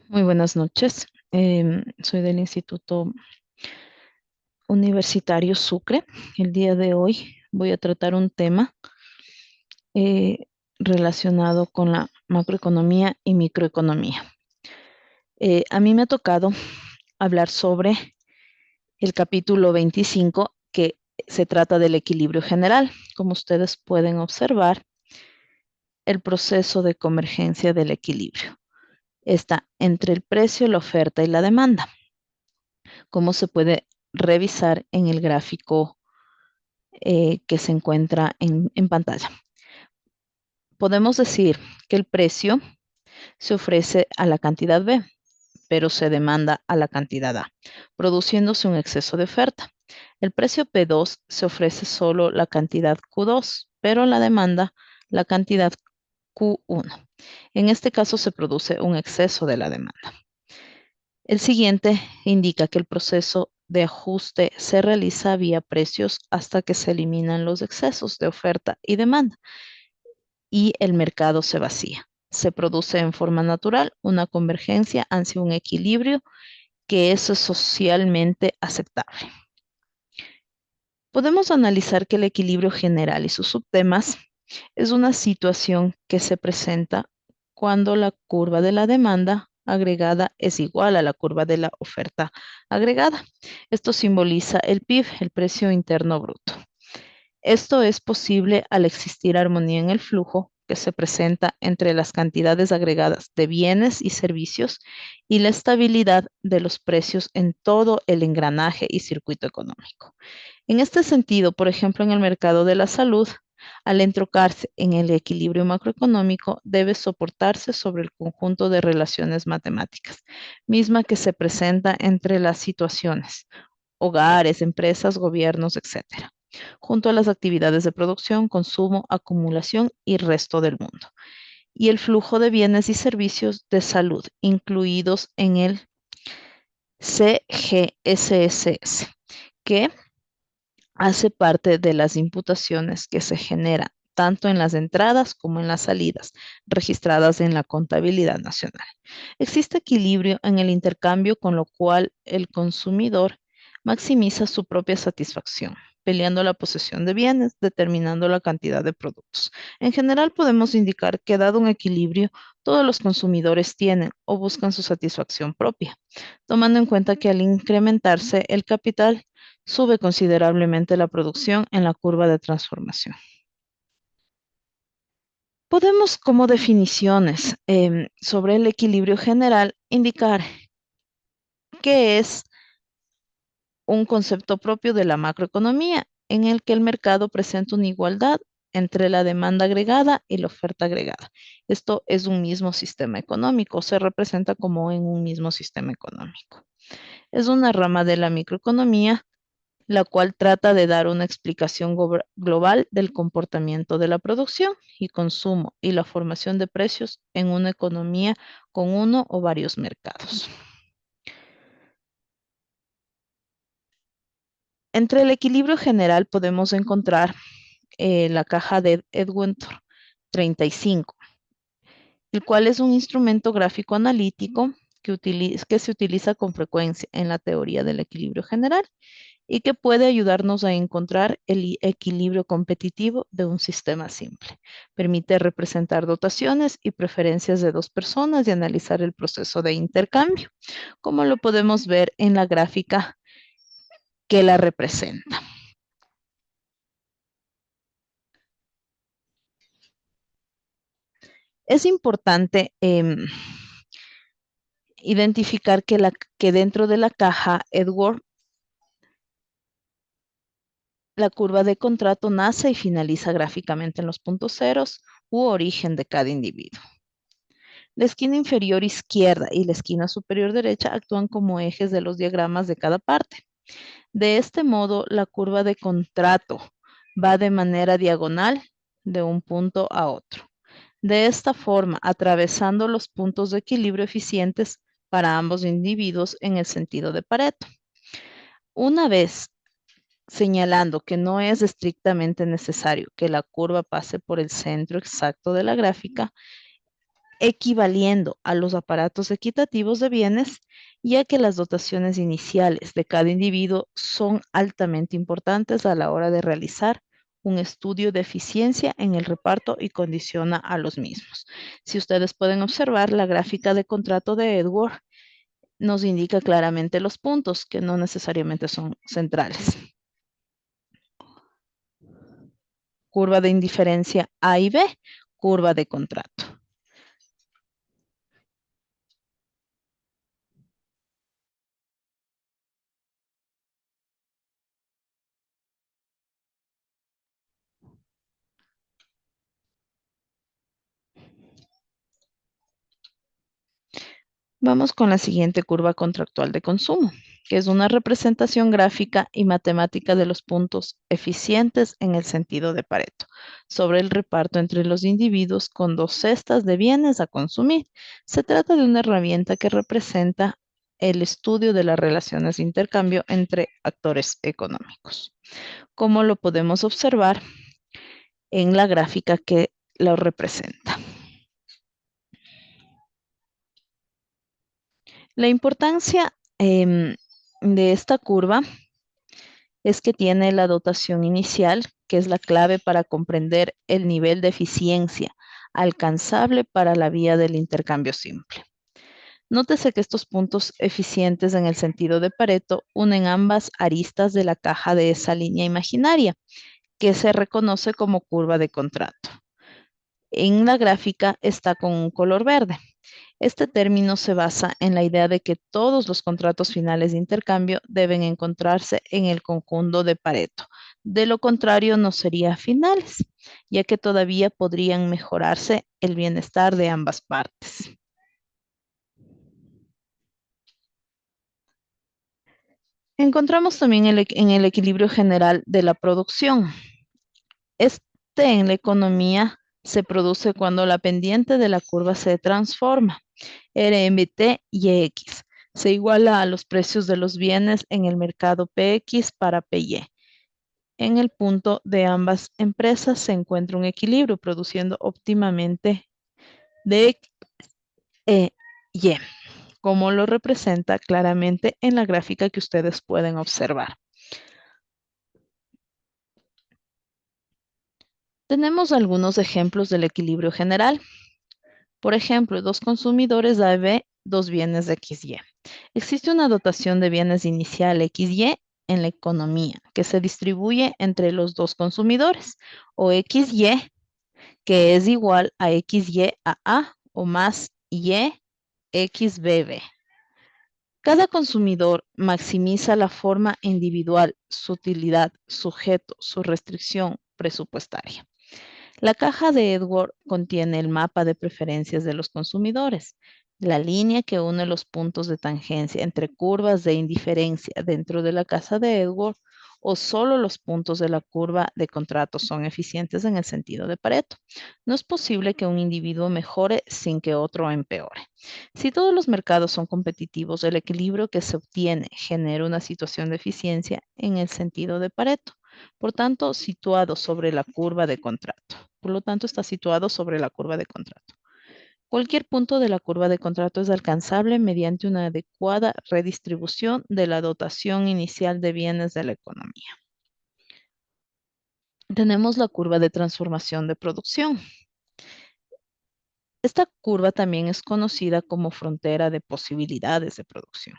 Muy buenas noches. Soy del Instituto Universitario Sucre. El día de hoy voy a tratar un tema eh, relacionado con la macroeconomía y microeconomía. A mí me ha tocado hablar sobre el capítulo 25, que se trata del equilibrio general. Como ustedes pueden observar, el proceso de convergencia del equilibrio está entre el precio, la oferta y la demanda, como se puede revisar en el gráfico que se encuentra en pantalla. Podemos decir que el precio se ofrece a la cantidad B, pero se demanda a la cantidad A, produciéndose un exceso de oferta. El precio P2 se ofrece solo la cantidad Q2, pero la demanda la cantidad Q1. En este caso se produce un exceso de la demanda. El siguiente indica que el proceso de ajuste se realiza vía precios hasta que se eliminan los excesos de oferta y demanda y el mercado se vacía. Se produce en forma natural una convergencia hacia un equilibrio que es socialmente aceptable. Podemos analizar que el equilibrio general y sus subtemas es una situación que se presenta cuando la curva de la demanda agregada es igual a la curva de la oferta agregada. Esto simboliza el PIB, el precio interno bruto. Esto es posible al existir armonía en el flujo que se presenta entre las cantidades agregadas de bienes y servicios y la estabilidad de los precios en todo el engranaje y circuito económico. En este sentido, por ejemplo, en el mercado de la salud, al entrocarse en el equilibrio macroeconómico, debe soportarse sobre el conjunto de relaciones matemáticas, misma que se presenta entre las situaciones, hogares, empresas, gobiernos, etcétera, junto a las actividades de producción, consumo, acumulación y resto del mundo, y el flujo de bienes y servicios de salud, incluidos en el CGSSS, que hace parte de las imputaciones que se generan tanto en las entradas como en las salidas registradas en la contabilidad nacional. Existe equilibrio en el intercambio, con lo cual el consumidor maximiza su propia satisfacción, peleando la posesión de bienes, determinando la cantidad de productos. En general, podemos indicar que, dado un equilibrio, todos los consumidores tienen o buscan su satisfacción propia, tomando en cuenta que al incrementarse el capital, sube considerablemente la producción en la curva de transformación. Podemos, como definiciones sobre el equilibrio general, indicar que es un concepto propio de la macroeconomía, en el que el mercado presenta una igualdad entre la demanda agregada y la oferta agregada. Esto es un mismo sistema económico, se representa como en un mismo sistema económico. Es una rama de la microeconomía, la cual trata de dar una explicación global del comportamiento de la producción y consumo y la formación de precios en una economía con uno o varios mercados. Entre el equilibrio general podemos encontrar la caja de Edwin 35, el cual es un instrumento gráfico analítico que se utiliza con frecuencia en la teoría del equilibrio general y que puede ayudarnos a encontrar el equilibrio competitivo de un sistema simple. Permite representar dotaciones y preferencias de dos personas y analizar el proceso de intercambio, como lo podemos ver en la gráfica que la representa. Es importante identificar que dentro de la caja Edward, la curva de contrato nace y finaliza gráficamente en los puntos ceros u origen de cada individuo. La esquina inferior izquierda y la esquina superior derecha actúan como ejes de los diagramas de cada parte. De este modo, la curva de contrato va de manera diagonal de un punto a otro. De esta forma, atravesando los puntos de equilibrio eficientes para ambos individuos en el sentido de Pareto. Una vez señalando que no es estrictamente necesario que la curva pase por el centro exacto de la gráfica, equivaliendo a los aparatos equitativos de bienes, ya que las dotaciones iniciales de cada individuo son altamente importantes a la hora de realizar un estudio de eficiencia en el reparto y condiciona a los mismos. Si ustedes pueden observar, la gráfica de contrato de Edward nos indica claramente los puntos que no necesariamente son centrales. Curva de indiferencia A y B, curva de contrato. Vamos con la siguiente curva contractual de consumo, que es una representación gráfica y matemática de los puntos eficientes en el sentido de Pareto, sobre el reparto entre los individuos con dos cestas de bienes a consumir. Se trata de una herramienta que representa el estudio de las relaciones de intercambio entre actores económicos, como lo podemos observar en la gráfica que lo representa. La importancia de esta curva es que tiene la dotación inicial, que es la clave para comprender el nivel de eficiencia alcanzable para la vía del intercambio simple. Nótese que estos puntos eficientes en el sentido de Pareto unen ambas aristas de la caja de esa línea imaginaria, que se reconoce como curva de contrato. En la gráfica está con un color verde. Este término se basa en la idea de que todos los contratos finales de intercambio deben encontrarse en el conjunto de Pareto. De lo contrario, no serían finales, ya que todavía podrían mejorarse el bienestar de ambas partes. Encontramos también en el equilibrio general de la producción. Este en la economía se produce cuando la pendiente de la curva se transforma. RMT y X se iguala a los precios de los bienes en el mercado PX para PY. En el punto de ambas empresas se encuentra un equilibrio produciendo óptimamente de Y, como lo representa claramente en la gráfica que ustedes pueden observar. Tenemos algunos ejemplos del equilibrio general. Por ejemplo, dos consumidores A y B, dos bienes de XY. Existe una dotación de bienes inicial XY en la economía que se distribuye entre los dos consumidores, o XY, que es igual a XY a A o más Y XBB. Cada consumidor maximiza la forma individual, su utilidad, sujeto, su restricción presupuestaria. La caja de Edward contiene el mapa de preferencias de los consumidores, la línea que une los puntos de tangencia entre curvas de indiferencia dentro de la caja de Edward, o solo los puntos de la curva de contrato son eficientes en el sentido de Pareto. No es posible que un individuo mejore sin que otro empeore. Si todos los mercados son competitivos, el equilibrio que se obtiene genera una situación de eficiencia en el sentido de Pareto. Por tanto, situado sobre la curva de contrato. Por lo tanto, está situado sobre la curva de contrato. Cualquier punto de la curva de contrato es alcanzable mediante una adecuada redistribución de la dotación inicial de bienes de la economía. Tenemos la curva de transformación de producción. Esta curva también es conocida como frontera de posibilidades de producción.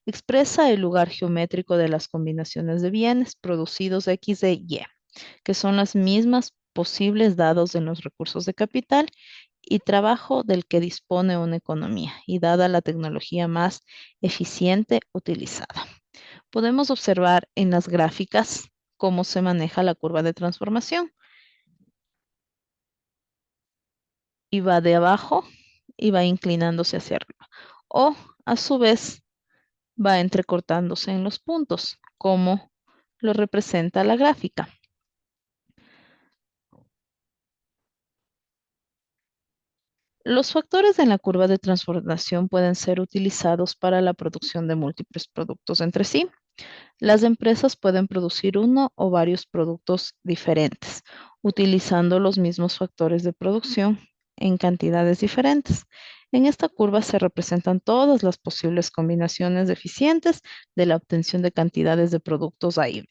Expresa el lugar geométrico de las combinaciones de bienes producidos X de Y, que son las mismas posibles dados en los recursos de capital y trabajo del que dispone una economía y dada la tecnología más eficiente utilizada. Podemos observar en las gráficas cómo se maneja la curva de transformación. Y va de abajo y va inclinándose hacia arriba. O a su vez va entrecortándose en los puntos, como lo representa la gráfica. Los factores en la curva de transformación pueden ser utilizados para la producción de múltiples productos entre sí. Las empresas pueden producir uno o varios productos diferentes, utilizando los mismos factores de producción en cantidades diferentes. En esta curva se representan todas las posibles combinaciones eficientes de la obtención de cantidades de productos A y B.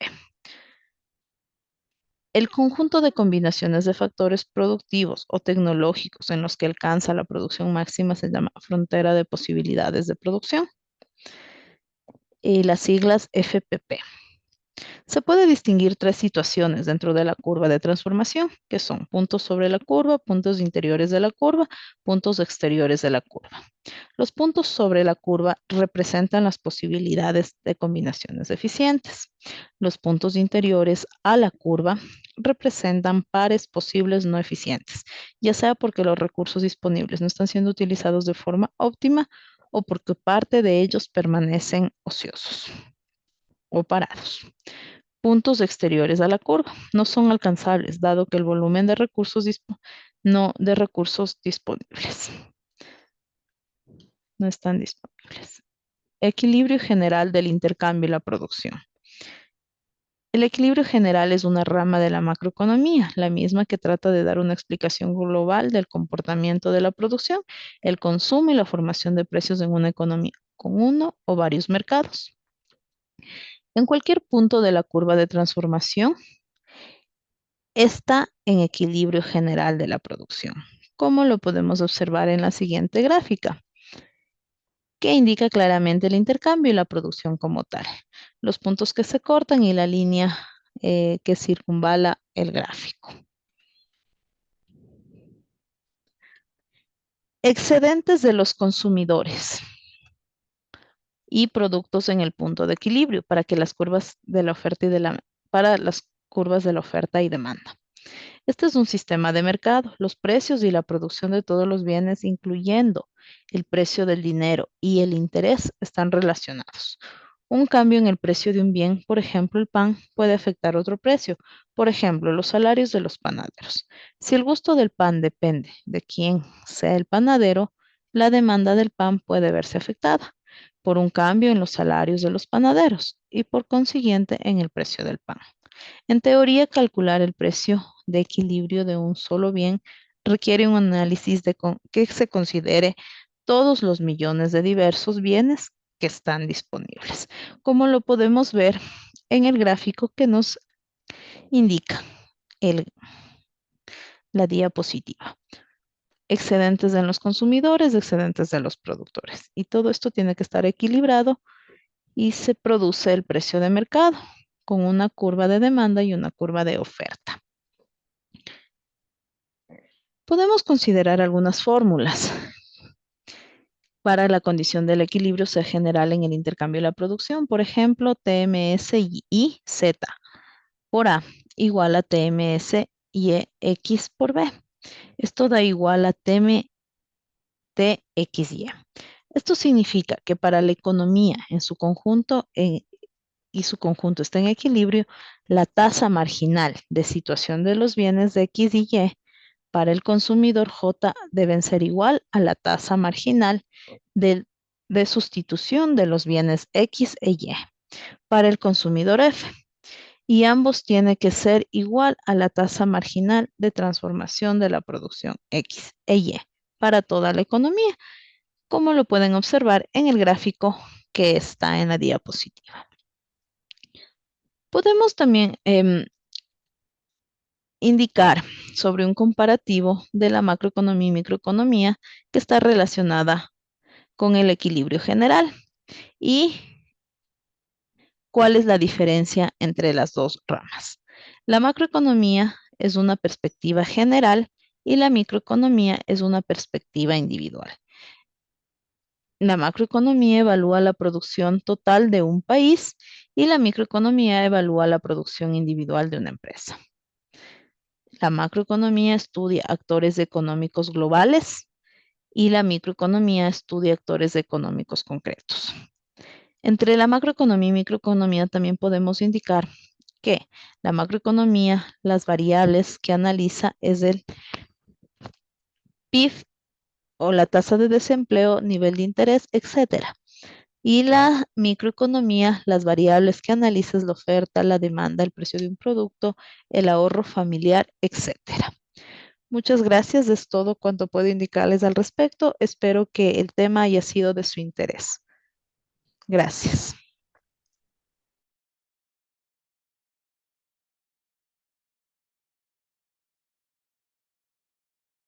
El conjunto de combinaciones de factores productivos o tecnológicos en los que alcanza la producción máxima se llama frontera de posibilidades de producción y las siglas FPP. Se puede distinguir tres situaciones dentro de la curva de transformación, que son puntos sobre la curva, puntos interiores de la curva, puntos exteriores de la curva. Los puntos sobre la curva representan las posibilidades de combinaciones eficientes. Los puntos interiores a la curva representan pares posibles no eficientes, ya sea porque los recursos disponibles no están siendo utilizados de forma óptima o porque parte de ellos permanecen ociosos o parados. Puntos exteriores a la curva no son alcanzables, dado que el volumen de recursos disponibles no están disponibles. Equilibrio general del intercambio y la producción. El equilibrio general es una rama de la macroeconomía, la misma que trata de dar una explicación global del comportamiento de la producción, el consumo y la formación de precios en una economía con uno o varios mercados. En cualquier punto de la curva de transformación, está en equilibrio general de la producción, como lo podemos observar en la siguiente gráfica, que indica claramente el intercambio y la producción como tal, los puntos que se cortan y la línea que circunvala el gráfico. Excedentes de los consumidores y productos en el punto de equilibrio para que las curvas de la oferta para las curvas de la oferta y demanda. Este es un sistema de mercado. Los precios y la producción de todos los bienes, incluyendo el precio del dinero y el interés, están relacionados. Un cambio en el precio de un bien, por ejemplo, el pan, puede afectar otro precio. Por ejemplo, los salarios de los panaderos. Si el gusto del pan depende de quién sea el panadero, la demanda del pan puede verse afectada por un cambio en los salarios de los panaderos y por consiguiente en el precio del pan. En teoría, calcular el precio de equilibrio de un solo bien requiere un análisis que se considere todos los millones de diversos bienes que están disponibles, como lo podemos ver en el gráfico que nos indica la diapositiva. Excedentes de los consumidores, excedentes de los productores. Y todo esto tiene que estar equilibrado y se produce el precio de mercado con una curva de demanda y una curva de oferta. Podemos considerar algunas fórmulas para la condición del equilibrio sea general en el intercambio y la producción. Por ejemplo, TMS y Z por A igual a TMS y X por B. Esto da igual a TXY. Esto significa que para la economía en su conjunto y su conjunto está en equilibrio, la tasa marginal de situación de los bienes de X y Y para el consumidor J deben ser igual a la tasa marginal de sustitución de los bienes X e Y para el consumidor F. Y ambos tienen que ser igual a la tasa marginal de transformación de la producción X e Y para toda la economía, como lo pueden observar en el gráfico que está en la diapositiva. Podemos también indicar sobre un comparativo de la macroeconomía y microeconomía que está relacionada con el equilibrio general y cuál es la diferencia entre las dos ramas. La macroeconomía es una perspectiva general y la microeconomía es una perspectiva individual. La macroeconomía evalúa la producción total de un país y la microeconomía evalúa la producción individual de una empresa. La macroeconomía estudia actores económicos globales y la microeconomía estudia actores económicos concretos. Entre la macroeconomía y microeconomía también podemos indicar que la macroeconomía, las variables que analiza es el PIB o la tasa de desempleo, nivel de interés, etcétera. Y la microeconomía, las variables que analiza es la oferta, la demanda, el precio de un producto, el ahorro familiar, etcétera. Muchas gracias, es todo cuanto puedo indicarles al respecto. Espero que el tema haya sido de su interés. Gracias.